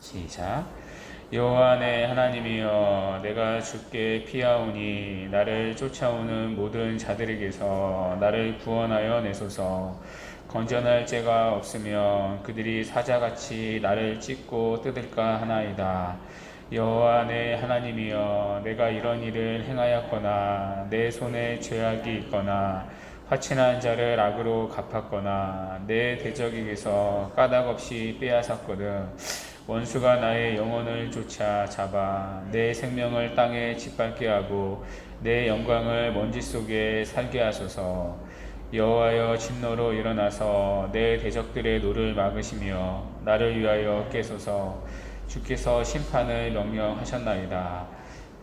시작. 여호와 내 하나님이여, 내가 주께 피하오니 나를 쫓아오는 모든 자들에게서 나를 구원하여 내소서. 건전할 죄가 없으면 그들이 사자같이 나를 찢고 뜯을까 하나이다. 여호와 내 하나님이여, 내가 이런 일을 행하였거나 내 손에 죄악이 있거나 화친한 자를 악으로 갚았거나 내 대적에게서 까닭없이 빼앗았거든 원수가 나의 영혼을 쫓아 잡아 내 생명을 땅에 짓밟게 하고 내 영광을 먼지 속에 살게 하소서. 여호와여, 진노로 일어나서 내 대적들의 노를 막으시며 나를 위하여 깨소서. 주께서 심판을 명령하셨나이다.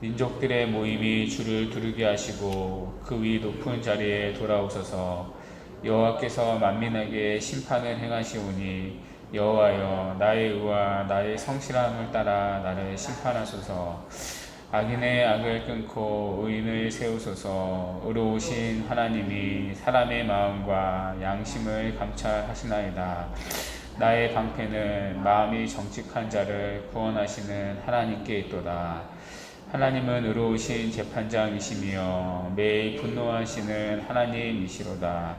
민족들의 모임이 주를 두르게 하시고 그 위 높은 자리에 돌아오소서. 여호와께서 만민에게 심판을 행하시오니 여호와여, 나의 의와 나의 성실함을 따라 나를 심판하소서. 악인의 악을 끊고 의인을 세우소서. 의로우신 하나님이 사람의 마음과 양심을 감찰하시나이다. 나의 방패는 마음이 정직한 자를 구원하시는 하나님께 있도다. 하나님은 의로우신 재판장이시며 매일 분노하시는 하나님이시로다.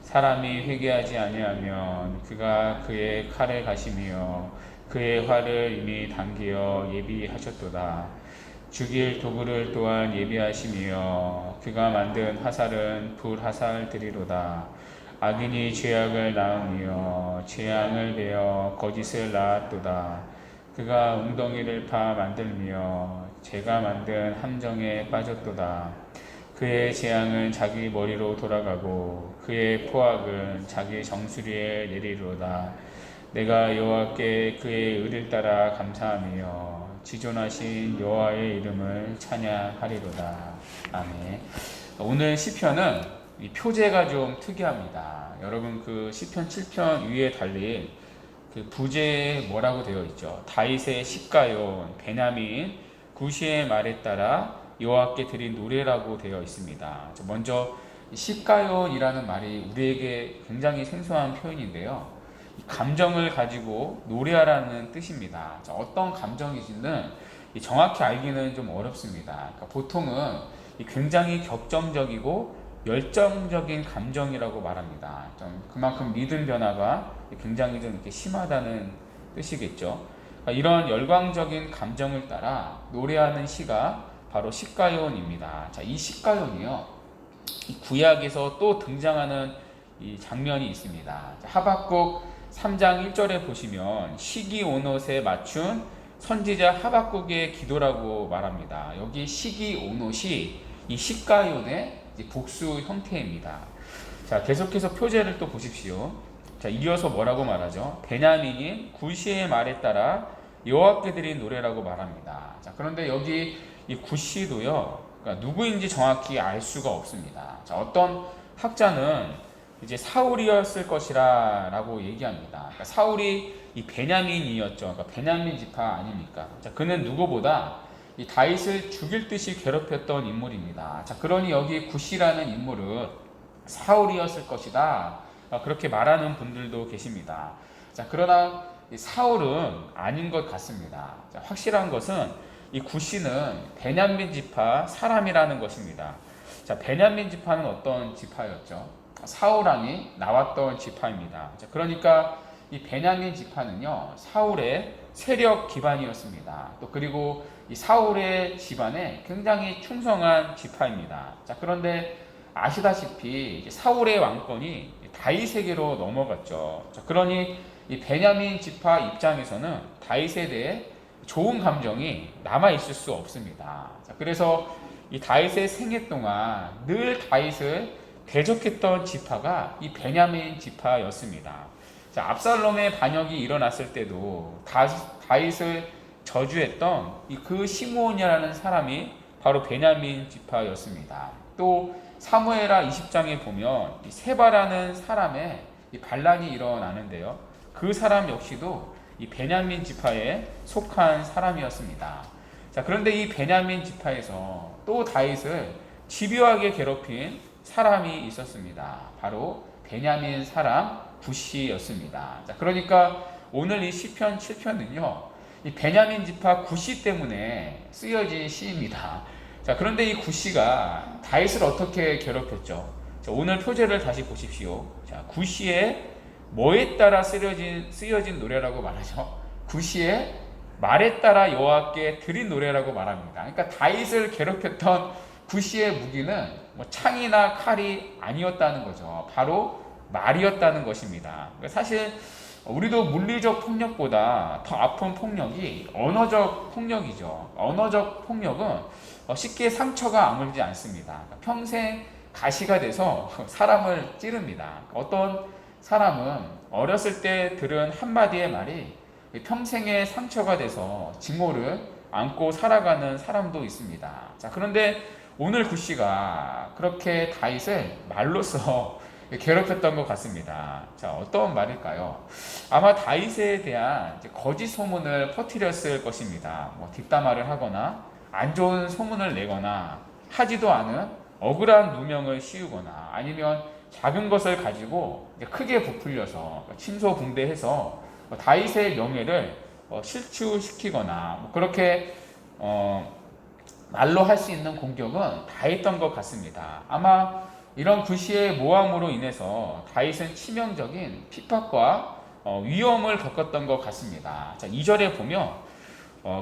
사람이 회개하지 아니하면 그가 그의 칼을 가시며 그의 활을 이미 당기어 예비하셨도다. 죽일 도구를 또한 예비하시며 그가 만든 화살은 불화살들이로다. 악인이 죄악을 낳으며 재앙을 베어 거짓을 낳았도다. 그가 웅덩이를 파 만들며 제가 만든 함정에 빠졌도다. 그의 재앙은 자기 머리로 돌아가고 그의 포악은 자기 정수리에 내리로다. 내가 여호와께 그의 의를 따라 감사하며 지존하신 여호와의 이름을 찬양하리로다. 아멘. 오늘 시편은 이 표제가 좀 특이합니다. 여러분, 그 시편 7편 위에 달린 그 부제에 뭐라고 되어 있죠? 다윗의 시가요, 베냐민 구시의 말에 따라 여호와께 드린 노래라고 되어 있습니다. 먼저 시가요이라는 말이 우리에게 굉장히 생소한 표현인데요. 감정을 가지고 노래하라는 뜻입니다. 어떤 감정인지는 정확히 알기는 좀 어렵습니다. 그러니까 보통은 굉장히 격정적이고 열정적인 감정이라고 말합니다. 좀 그만큼 리듬 변화가 굉장히 좀 이렇게 심하다는 뜻이겠죠. 그러니까 이런 열광적인 감정을 따라 노래하는 시가 바로 시가요입니다. 자, 이 시가요는요, 구약에서 또 등장하는 이 장면이 있습니다. 하박국 3장 1절에 보시면 시기오롯에 맞춘 선지자 하박국의 기도라고 말합니다. 여기 시기오롯이 이 시가요의 복수 형태입니다. 자, 계속해서 표제를 또 보십시오. 자, 이어서 뭐라고 말하죠? 베냐민이 구시의 말에 따라 여호와께 드린 노래라고 말합니다. 자, 그런데 여기 이 구시도요, 그러니까 누구인지 정확히 알 수가 없습니다. 자, 어떤 학자는 이제 사울이었을 것이라고 얘기합니다. 그러니까 사울이 이 베냐민이었죠. 그러니까 베냐민 지파 아닙니까? 자, 그는 누구보다 이 다윗을 죽일 듯이 괴롭혔던 인물입니다. 자, 그러니 여기 구시라는 인물은 사울이었을 것이다. 그렇게 말하는 분들도 계십니다. 자, 그러나 사울은 아닌 것 같습니다. 자, 확실한 것은 이 구시는 베냐민 지파 사람이라는 것입니다. 자, 베냐민 지파는 어떤 지파였죠? 사울왕이 나왔던 지파입니다. 자, 그러니까 이 베냐민 지파는요, 사울의 세력 기반이었습니다. 또 그리고 이 사울의 집안에 굉장히 충성한 지파입니다. 자, 그런데 아시다시피 사울의 왕권이 다윗에게로 넘어갔죠. 자, 그러니 이 베냐민 지파 입장에서는 다윗에 대해 좋은 감정이 남아 있을 수 없습니다. 자, 그래서 이 다윗의 생애 동안 늘 다윗을 대적했던 지파가 이 베냐민 지파였습니다. 자, 압살롬의 반역이 일어났을 때도 다윗을 저주했던 그 시므온이라는 사람이 바로 베냐민 지파였습니다. 또 사무엘하 20장에 보면 이 세바라는 사람의 이 반란이 일어나는데요. 그 사람 역시도 이 베냐민 지파에 속한 사람이었습니다. 자, 그런데 이 베냐민 지파에서 또 다윗을 집요하게 괴롭힌 사람이 있었습니다. 바로 베냐민 사람 부시였습니다. 자, 그러니까 오늘 이 시편 7편은요, 이 베냐민 지파 굿시 때문에 쓰여진 시입니다. 자, 그런데 이 굿시가 다윗을 어떻게 괴롭혔죠? 자, 오늘 표제를 다시 보십시오. 자, 굿시의 뭐에 따라 쓰여진 노래라고 말하죠? 굿시의 말에 따라 여호와께 드린 노래라고 말합니다. 그러니까 다윗을 괴롭혔던 굿시의 무기는 뭐 창이나 칼이 아니었다는 거죠. 바로 말이었다는 것입니다. 그러니까 사실 우리도 물리적 폭력보다 더 아픈 폭력이 언어적 폭력이죠. 언어적 폭력은 쉽게 상처가 아물지 않습니다. 평생 가시가 돼서 사람을 찌릅니다. 어떤 사람은 어렸을 때 들은 한마디의 말이 평생의 상처가 돼서 증오를 안고 살아가는 사람도 있습니다. 자, 그런데 오늘 굿시가 그렇게 다윗을 말로써 괴롭혔던 것 같습니다. 자, 어떤 말일까요? 아마 다윗에 대한 거짓 소문을 퍼뜨렸을 것입니다. 뭐 뒷담화를 하거나 안 좋은 소문을 내거나 하지도 않은 억울한 누명을 씌우거나 아니면 작은 것을 가지고 크게 부풀려서 침소붕대해서 다윗의 명예를 실추시키거나 그렇게 말로 할 수 있는 공격은 다 했던 것 같습니다. 아마 이런 굿시의 모함으로 인해서 다윗은 치명적인 핍박과 위험을 겪었던 것 같습니다. 자, 2절에 보면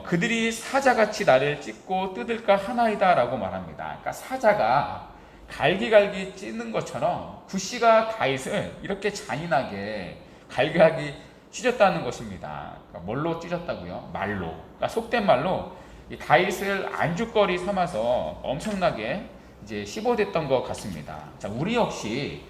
그들이 사자같이 나를 찢고 뜯을까 하나이다 라고 말합니다. 그러니까 사자가 갈기갈기 찢는 것처럼 굿시가 다윗을 이렇게 잔인하게 갈기갈기 찢었다는 것입니다. 그러니까 뭘로 찢었다고요? 말로. 그러니까 속된 말로 이 다윗을 안주거리 삼아서 엄청나게 이제 씹어댔던 것 같습니다. 자, 우리 역시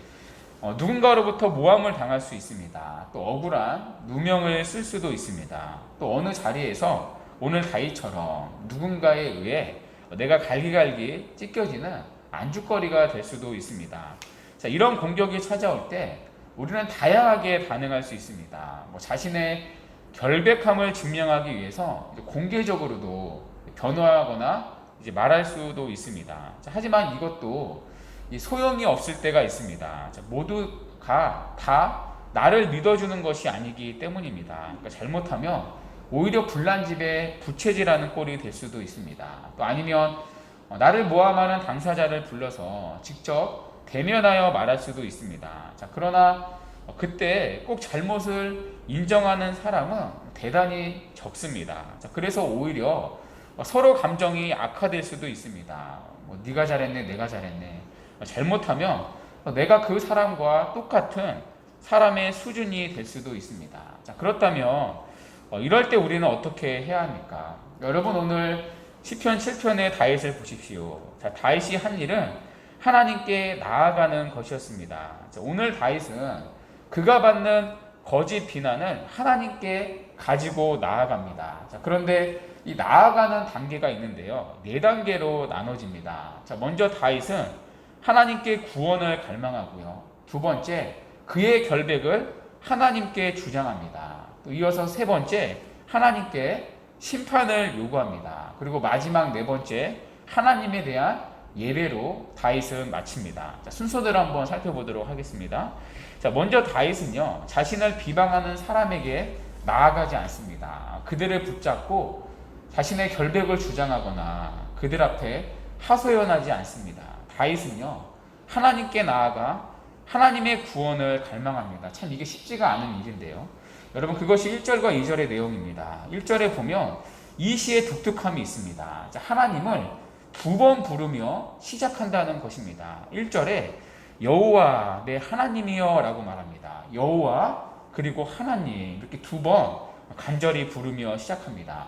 누군가로부터 모함을 당할 수 있습니다. 또 억울한 누명을 쓸 수도 있습니다. 또 어느 자리에서 오늘 다윗처럼 누군가에 의해 내가 갈기갈기 찢겨지는 안주거리가 될 수도 있습니다. 자, 이런 공격이 찾아올 때 우리는 다양하게 반응할 수 있습니다. 뭐 자신의 결백함을 증명하기 위해서 공개적으로도 변호하거나 이제 말할 수도 있습니다. 자, 하지만 이것도 소용이 없을 때가 있습니다. 자, 모두가 다 나를 믿어주는 것이 아니기 때문입니다. 그러니까 잘못하면 오히려 불난집에 부채질하는 꼴이 될 수도 있습니다. 또 아니면 나를 모함하는 당사자를 불러서 직접 대면하여 말할 수도 있습니다. 자, 그러나 그때 꼭 잘못을 인정하는 사람은 대단히 적습니다. 자, 그래서 오히려 서로 감정이 악화될 수도 있습니다. 뭐 네가 잘했네, 내가 잘했네. 잘못하면 내가 그 사람과 똑같은 사람의 수준이 될 수도 있습니다. 자, 그렇다면 이럴 때 우리는 어떻게 해야 합니까? 여러분, 오늘 시편 7편의 다윗을 보십시오. 자, 다윗이 한 일은 하나님께 나아가는 것이었습니다. 자, 오늘 다윗은 그가 받는 거짓 비난을 하나님께 가지고 나아갑니다. 자, 그런데 이 나아가는 단계가 있는데요. 4단계로 나눠집니다. 자, 먼저 다윗은 하나님께 구원을 갈망하고요. 두 번째, 그의 결백을 하나님께 주장합니다. 또 이어서 세 번째, 하나님께 심판을 요구합니다. 그리고 마지막 네 번째, 하나님에 대한 예배로 다윗은 마칩니다. 자, 순서대로 한번 살펴보도록 하겠습니다. 자, 먼저 다윗은요, 자신을 비방하는 사람에게 나아가지 않습니다. 그들을 붙잡고 자신의 결백을 주장하거나 그들 앞에 하소연하지 않습니다. 다윗은요, 하나님께 나아가 하나님의 구원을 갈망합니다. 참 이게 쉽지가 않은 일인데요. 여러분, 그것이 1절과 2절의 내용입니다. 1절에 보면 이 시의 독특함이 있습니다. 자, 하나님을 두 번 부르며 시작한다는 것입니다. 1절에 여호와 내 하나님이여 라고 말합니다. 여호와 그리고 하나님 이렇게 두 번 간절히 부르며 시작합니다.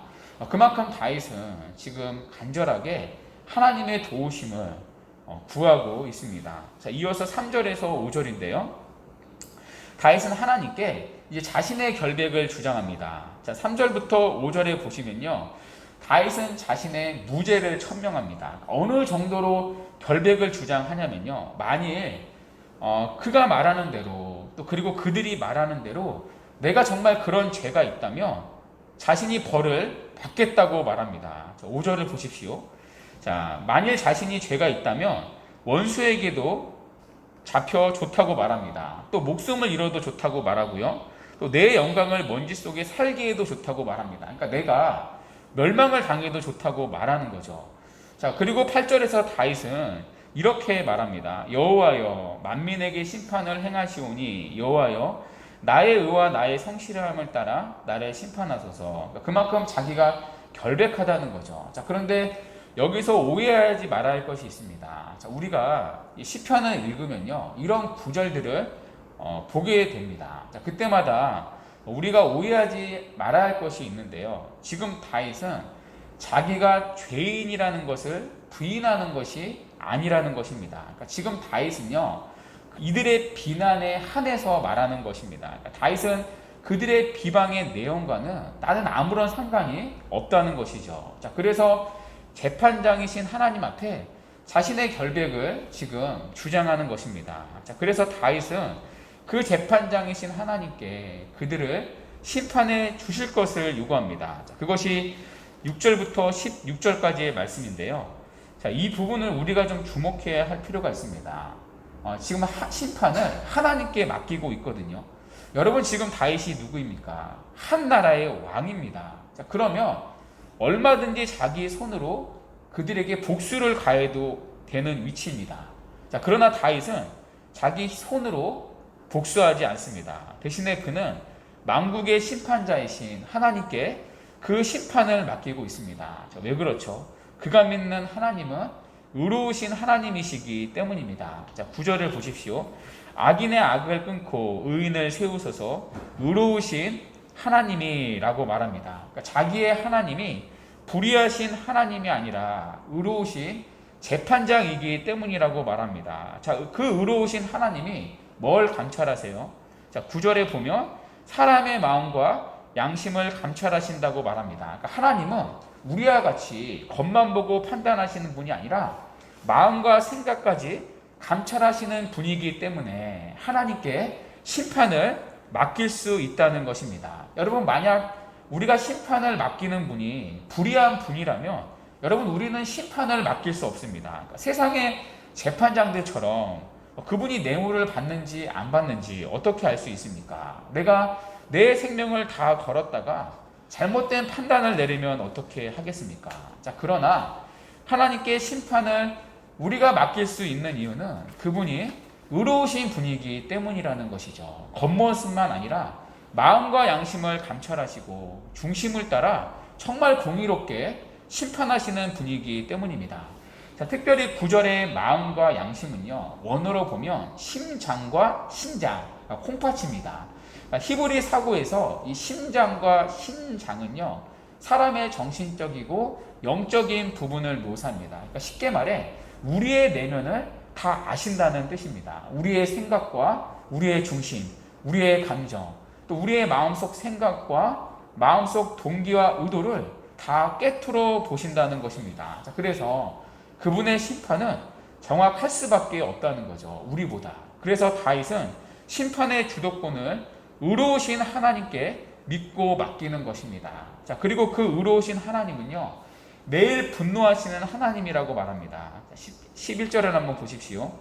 그만큼 다윗은 지금 간절하게 하나님의 도우심을 구하고 있습니다. 자, 이어서 3절에서 5절인데요. 다윗은 하나님께 이제 자신의 결백을 주장합니다. 자, 3절부터 5절에 보시면요, 다윗은 자신의 무죄를 천명합니다. 어느 정도로 결백을 주장하냐면요, 만일 그가 말하는 대로 또 그리고 그들이 말하는 대로 내가 정말 그런 죄가 있다면 자신이 벌을 받겠다고 말합니다. 자, 5절을 보십시오. 자, 만일 자신이 죄가 있다면 원수에게도 잡혀 좋다고 말합니다. 또 목숨을 잃어도 좋다고 말하고요. 또 내 영광을 먼지 속에 살게 해도 좋다고 말합니다. 그러니까 내가 멸망을 당해도 좋다고 말하는 거죠. 자, 그리고 8절에서 다윗은 이렇게 말합니다. 여호와여 만민에게 심판을 행하시오니 여호와여 나의 의와 나의 성실함을 따라 나를 심판하소서. 그러니까 그만큼 자기가 결백하다는 거죠. 자, 그런데 여기서 오해하지 말아야 할 것이 있습니다. 자, 우리가 이 시편을 읽으면요 이런 구절들을 보게 됩니다. 자, 그때마다 우리가 오해하지 말아야 할 것이 있는데요. 지금 다윗은 자기가 죄인이라는 것을 부인하는 것이 아니라는 것입니다. 그러니까 지금 다윗은요 이들의 비난에 한해서 말하는 것입니다. 그러니까 다윗은 그들의 비방의 내용과는 나는 아무런 상관이 없다는 것이죠. 자, 그래서 재판장이신 하나님 앞에 자신의 결백을 지금 주장하는 것입니다. 자, 그래서 다윗은 그 재판장이신 하나님께 그들을 심판해 주실 것을 요구합니다. 자, 그것이 6절부터 16절까지의 말씀인데요. 자, 이 부분을 우리가 좀 주목해야 할 필요가 있습니다. 지금 심판을 하나님께 맡기고 있거든요. 여러분 지금 다윗이 누구입니까? 한 나라의 왕입니다. 자, 그러면 얼마든지 자기 손으로 그들에게 복수를 가해도 되는 위치입니다. 자, 그러나 다윗은 자기 손으로 복수하지 않습니다. 대신에 그는 만국의 심판자이신 하나님께 그 심판을 맡기고 있습니다. 자, 왜 그렇죠? 그가 믿는 하나님은 의로우신 하나님이시기 때문입니다. 자, 9절을 보십시오. 악인의 악을 끊고 의인을 세우소서 의로우신 하나님이라고 말합니다. 그러니까 자기의 하나님이 불의하신 하나님이 아니라 의로우신 재판장이기 때문이라고 말합니다. 자, 그 의로우신 하나님이 뭘 감찰하세요? 자, 9절에 보면 사람의 마음과 양심을 감찰하신다고 말합니다. 그러니까 하나님은 우리와 같이 겉만 보고 판단하시는 분이 아니라 마음과 생각까지 감찰하시는 분이기 때문에 하나님께 심판을 맡길 수 있다는 것입니다. 여러분 만약 우리가 심판을 맡기는 분이 불의한 분이라면 여러분 우리는 심판을 맡길 수 없습니다. 그러니까 세상의 재판장들처럼 그분이 뇌물을 받는지 안 받는지 어떻게 알 수 있습니까? 내가 내 생명을 다 걸었다가 잘못된 판단을 내리면 어떻게 하겠습니까? 자, 그러나 하나님께 심판을 우리가 맡길 수 있는 이유는 그분이 의로우신 분이기 때문이라는 것이죠. 겉모습만 아니라 마음과 양심을 감찰하시고 중심을 따라 정말 공의롭게 심판하시는 분이기 때문입니다. 자, 특별히 9절의 마음과 양심은요 원어로 보면 심장과 신장, 콩팥입니다. 히브리 사고에서 이 심장과 신장은요 사람의 정신적이고 영적인 부분을 묘사합니다. 그러니까 쉽게 말해 우리의 내면을 다 아신다는 뜻입니다. 우리의 생각과 우리의 중심, 우리의 감정, 또 우리의 마음속 생각과 마음속 동기와 의도를 다 꿰뚫어 보신다는 것입니다. 자, 그래서 그분의 심판은 정확할 수밖에 없다는 거죠. 우리보다. 그래서 다윗은 심판의 주도권을 의로우신 하나님께 믿고 맡기는 것입니다. 자, 그리고 그 의로우신 하나님은요 매일 분노하시는 하나님이라고 말합니다. 11절을 한번 보십시오.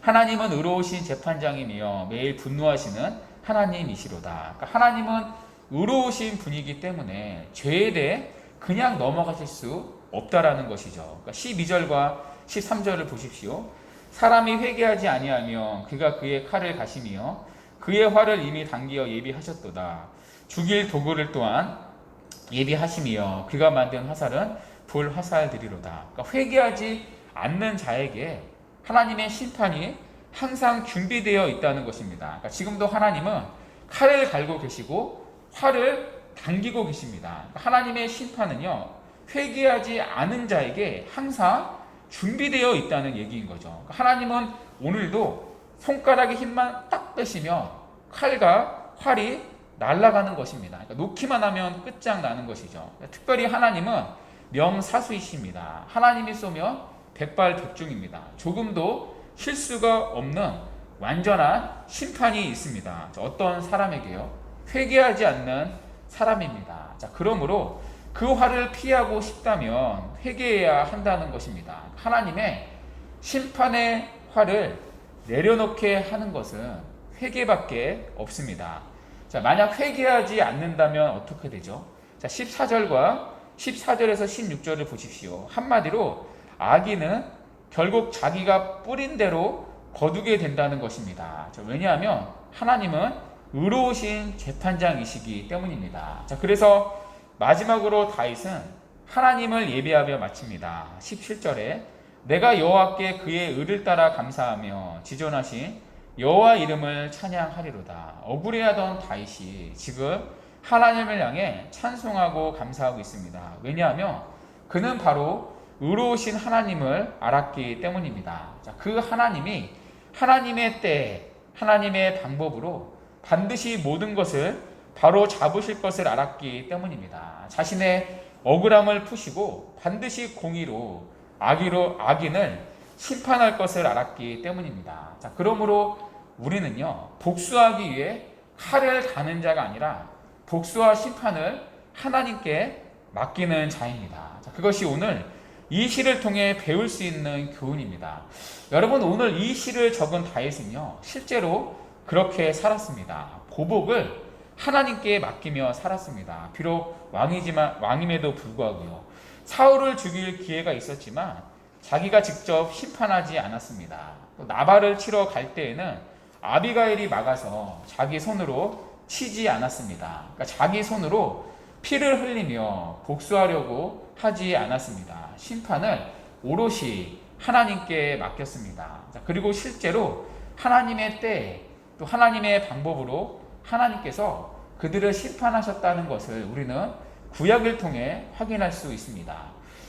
하나님은 의로우신 재판장이며 매일 분노하시는 하나님이시로다. 그러니까 하나님은 의로우신 분이기 때문에 죄에 대해 그냥 넘어가실 수 없다라는 것이죠. 그러니까 12절과 13절을 보십시오. 사람이 회개하지 아니하며 그가 그의 칼을 가시며 그의 활을 이미 당기어 예비하셨도다. 죽일 도구를 또한 예비하시며 그가 만든 화살은 불 화살들이로다. 그러니까 회개하지 않는 자에게 하나님의 심판이 항상 준비되어 있다는 것입니다. 그러니까 지금도 하나님은 칼을 갈고 계시고 활을 당기고 계십니다. 그러니까 하나님의 심판은요 회개하지 않은 자에게 항상 준비되어 있다는 얘기인 거죠. 그러니까 하나님은 오늘도 손가락의 힘만 딱 빼시면 칼과 활이 날아가는 것입니다. 그러니까 놓기만 하면 끝장나는 것이죠. 특별히 하나님은 명사수이십니다. 하나님이 쏘면 백발백중입니다. 조금도 실수가 없는 완전한 심판이 있습니다. 어떤 사람에게요? 회개하지 않는 사람입니다. 자, 그러므로 그 화를 피하고 싶다면 회개해야 한다는 것입니다. 하나님의 심판의 화를 내려놓게 하는 것은 회개밖에 없습니다. 자, 만약 회개하지 않는다면 어떻게 되죠? 자, 14절에서 16절을 보십시오. 한마디로 악인은 결국 자기가 뿌린 대로 거두게 된다는 것입니다. 자, 왜냐하면 하나님은 의로우신 재판장이시기 때문입니다. 자, 그래서 마지막으로 다윗은 하나님을 예배하며 마칩니다. 17절에 내가 여호와께 그의 의를 따라 감사하며 지존하신 여호와 이름을 찬양하리로다. 억울해하던 다윗이 지금 하나님을 향해 찬송하고 감사하고 있습니다. 왜냐하면 그는 바로 의로우신 하나님을 알았기 때문입니다. 자, 그 하나님이 하나님의 때, 하나님의 방법으로 반드시 모든 것을 바로 잡으실 것을 알았기 때문입니다. 자신의 억울함을 푸시고 반드시 공의로 악인을 심판할 것을 알았기 때문입니다. 자, 그러므로 우리는요, 복수하기 위해 칼을 가는 자가 아니라 복수와 심판을 하나님께 맡기는 자입니다. 자, 그것이 오늘 이 시를 통해 배울 수 있는 교훈입니다. 여러분, 오늘 이 시를 적은 다윗은요, 실제로 그렇게 살았습니다. 보복을 하나님께 맡기며 살았습니다. 비록 왕임에도 불구하고요. 사울을 죽일 기회가 있었지만 자기가 직접 심판하지 않았습니다. 또 나발을 치러 갈 때에는 아비가일이 막아서 자기 손으로 치지 않았습니다. 그러니까 자기 손으로 피를 흘리며 복수하려고 하지 않았습니다. 심판을 오롯이 하나님께 맡겼습니다. 그리고 실제로 하나님의 때, 또 하나님의 방법으로 하나님께서 그들을 심판하셨다는 것을 우리는 구약을 통해 확인할 수 있습니다.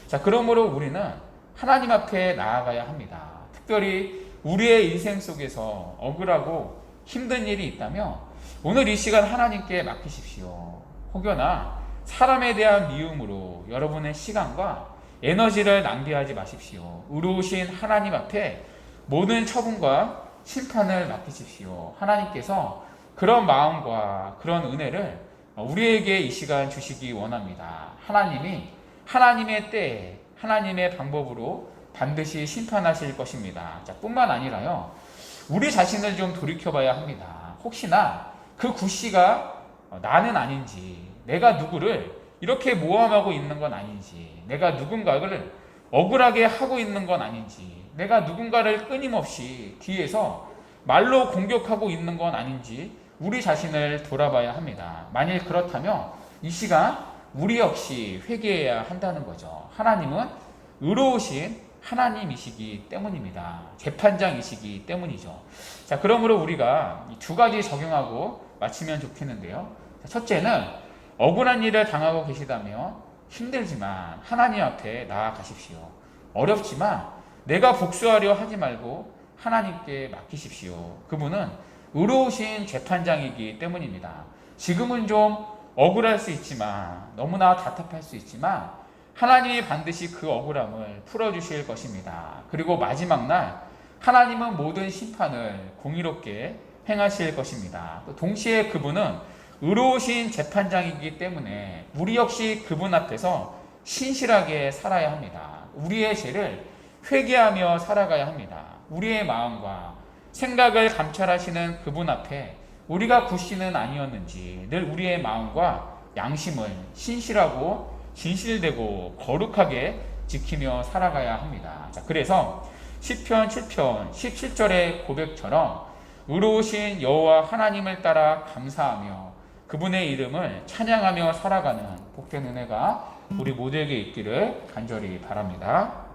자, 그러므로 우리는 하나님 앞에 나아가야 합니다. 특별히 우리의 인생 속에서 억울하고 힘든 일이 있다면 오늘 이 시간 하나님께 맡기십시오. 혹여나 사람에 대한 미움으로 여러분의 시간과 에너지를 낭비하지 마십시오. 의로우신 하나님 앞에 모든 처분과 심판을 맡기십시오. 하나님께서 그런 마음과 그런 은혜를 우리에게 이 시간 주시기 원합니다. 하나님이 하나님의 때에 하나님의 방법으로 반드시 심판하실 것입니다. 자, 뿐만 아니라요, 우리 자신을 좀 돌이켜봐야 합니다. 혹시나 그 구씨가 나는 아닌지, 내가 누구를 이렇게 모함하고 있는 건 아닌지, 내가 누군가를 억울하게 하고 있는 건 아닌지, 내가 누군가를 끊임없이 뒤에서 말로 공격하고 있는 건 아닌지 우리 자신을 돌아봐야 합니다. 만일 그렇다면 이 시간 우리 역시 회개해야 한다는 거죠. 하나님은 의로우신 하나님이시기 때문입니다. 재판장이시기 때문이죠. 자, 그러므로 우리가 이 두 가지 적용하고 마치면 좋겠는데요. 첫째는 억울한 일을 당하고 계시다면 힘들지만 하나님 앞에 나아가십시오. 어렵지만 내가 복수하려 하지 말고 하나님께 맡기십시오. 그분은 의로우신 재판장이기 때문입니다. 지금은 좀 억울할 수 있지만, 너무나 답답할 수 있지만 하나님이 반드시 그 억울함을 풀어주실 것입니다. 그리고 마지막 날 하나님은 모든 심판을 공의롭게 행하실 것입니다. 또 동시에 그분은 의로우신 재판장이기 때문에 우리 역시 그분 앞에서 신실하게 살아야 합니다. 우리의 죄를 회개하며 살아가야 합니다. 우리의 마음과 생각을 감찰하시는 그분 앞에 우리가 구씨는 아니었는지 늘 우리의 마음과 양심을 신실하고 진실되고 거룩하게 지키며 살아가야 합니다. 자, 그래서 시편 7편 17절의 고백처럼 의로우신 여호와 하나님을 따라 감사하며 그분의 이름을 찬양하며 살아가는 복된 은혜가 우리 모두에게 있기를 간절히 바랍니다.